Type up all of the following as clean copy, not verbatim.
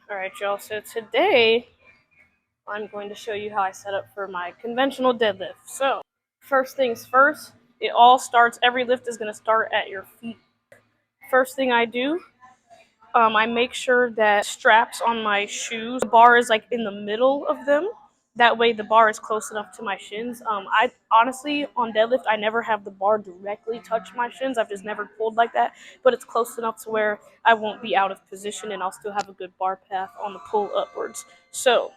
Alright, y'all, so today I'm going to show you how I set up for my conventional deadlift. So, first things first, every lift is going to start at your feet. First thing I do, I make sure that straps on my shoes, the bar is like in the middle of them. That way the bar is close enough to my shins. I honestly, on deadlift, I never have the bar directly touch my shins. I've just never pulled like that, but it's close enough to where I won't be out of position and I'll still have a good bar path on the pull upwards. So,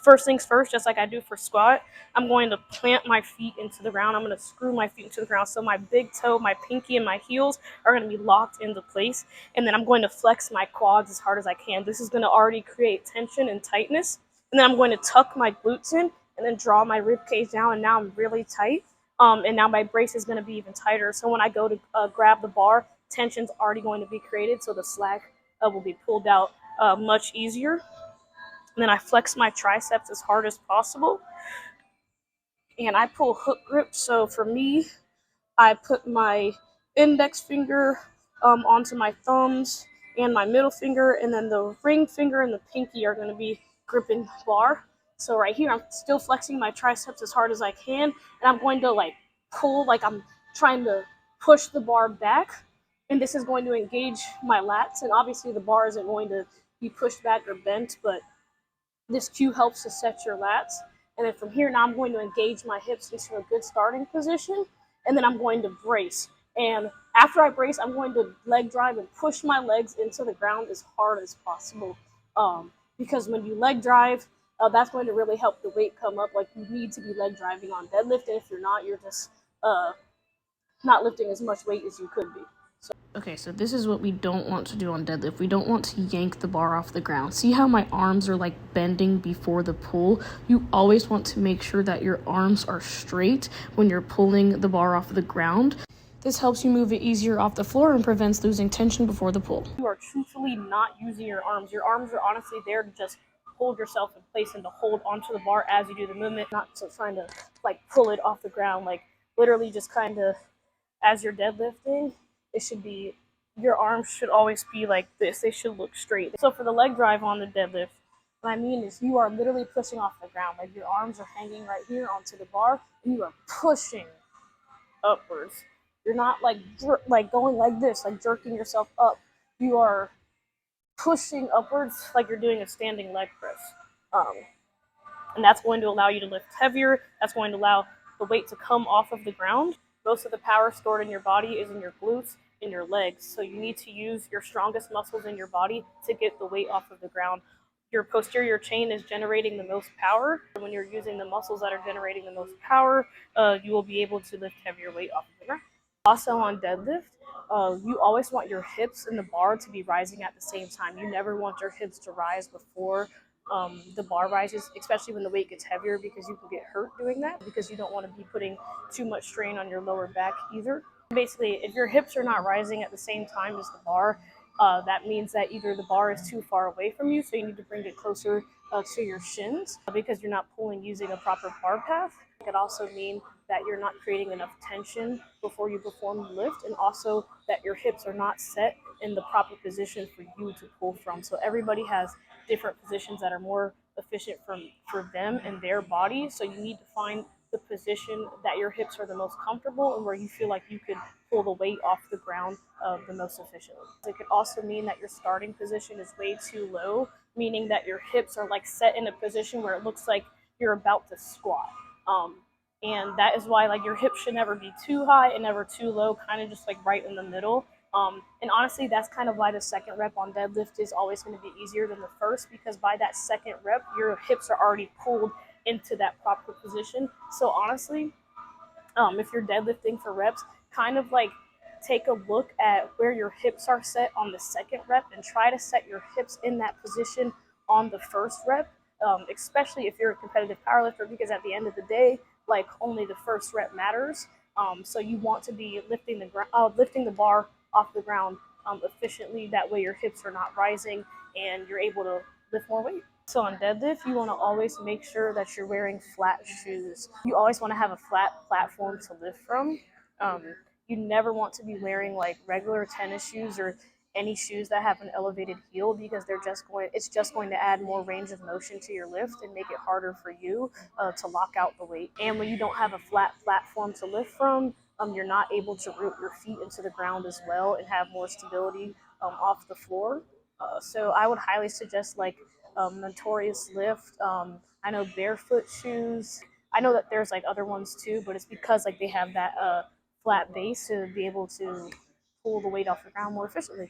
first things first, just like I do for squat, I'm going to plant my feet into the ground. I'm going to screw my feet into the ground. So my big toe, my pinky, and my heels are going to be locked into place. And then I'm going to flex my quads as hard as I can. This is going to already create tension and tightness. And then I'm going to tuck my glutes in and then draw my rib cage down. And now I'm really tight. And now my brace is going to be even tighter. So when I go to grab the bar, tension's already going to be created. So the slack will be pulled out much easier. And then I flex my triceps as hard as possible. And I pull hook grip. So for me, I put my index finger onto my thumbs and my middle finger. And then the ring finger and the pinky are going to be gripping the bar. So right here, I'm still flexing my triceps as hard as I can. And I'm going to like pull, like I'm trying to push the bar back. And this is going to engage my lats. And obviously the bar isn't going to be pushed back or bent, but this cue helps to set your lats. And then from here, now I'm going to engage my hips into a good starting position. And then I'm going to brace. And after I brace, I'm going to leg drive and push my legs into the ground as hard as possible. Because when you leg drive, that's going to really help the weight come up. Like, you need to be leg driving on deadlift. And if you're not, you're just not lifting as much weight as you could be. Okay, so this is what we don't want to do on deadlift. We don't want to yank the bar off the ground. See how my arms are like bending before the pull? You always want to make sure that your arms are straight when you're pulling the bar off the ground. This helps you move it easier off the floor and prevents losing tension before the pull. You are truthfully not using your arms. Your arms are honestly there to just hold yourself in place and to hold onto the bar as you do the movement, not to trying to like pull it off the ground. Like, literally just kind of as you're deadlifting, it should be, your arms should always be like this. They should look straight. So for the leg drive on the deadlift, what I mean is you are literally pushing off the ground. Like, your arms are hanging right here onto the bar, and you are pushing upwards. You're not like going like this, like jerking yourself up. You are pushing upwards like you're doing a standing leg press. And that's going to allow you to lift heavier. That's going to allow the weight to come off of the ground. Most of the power stored in your body is in your glutes and your legs. So you need to use your strongest muscles in your body to get the weight off of the ground. Your posterior chain is generating the most power. When you're using the muscles that are generating the most power, you will be able to lift heavier weight off of the ground. Also on deadlift, you always want your hips and the bar to be rising at the same time. You never want your hips to rise before the bar rises, especially when the weight gets heavier, because you can get hurt doing that, because you don't want to be putting too much strain on your lower back either. Basically, if your hips are not rising at the same time as the bar, that means that either the bar is too far away from you, so you need to bring it closer to your shins, because you're not pulling using a proper bar path. It could also mean that you're not creating enough tension before you perform the lift, and also that your hips are not set in the proper position for you to pull from. So everybody has different positions that are more efficient for them and their body. So you need to find the position that your hips are the most comfortable and where you feel like you could pull the weight off the ground the most efficiently. It could also mean that your starting position is way too low, meaning that your hips are like set in a position where it looks like you're about to squat. And that is why, like, your hips should never be too high and never too low, kind of just like right in the middle. And honestly, that's kind of why the second rep on deadlift is always going to be easier than the first, because by that second rep, your hips are already pulled into that proper position. So honestly, if you're deadlifting for reps, kind of like take a look at where your hips are set on the second rep and try to set your hips in that position on the first rep, especially if you're a competitive powerlifter, because at the end of the day, like, only the first rep matters. So you want to be lifting the bar off the ground efficiently. That way your hips are not rising and you're able to lift more weight. So on deadlift, you want to always make sure that you're wearing flat shoes. You always want to have a flat platform to lift from. You never want to be wearing like regular tennis shoes or any shoes that have an elevated heel, because it's just going to add more range of motion to your lift and make it harder for you to lock out the weight. And when you don't have a flat platform to lift from, you're not able to root your feet into the ground as well and have more stability off the floor. So I would highly suggest like Notorious Lift. I know barefoot shoes. I know that there's like other ones too, but it's because like they have that flat base to be able to pull the weight off the ground more efficiently.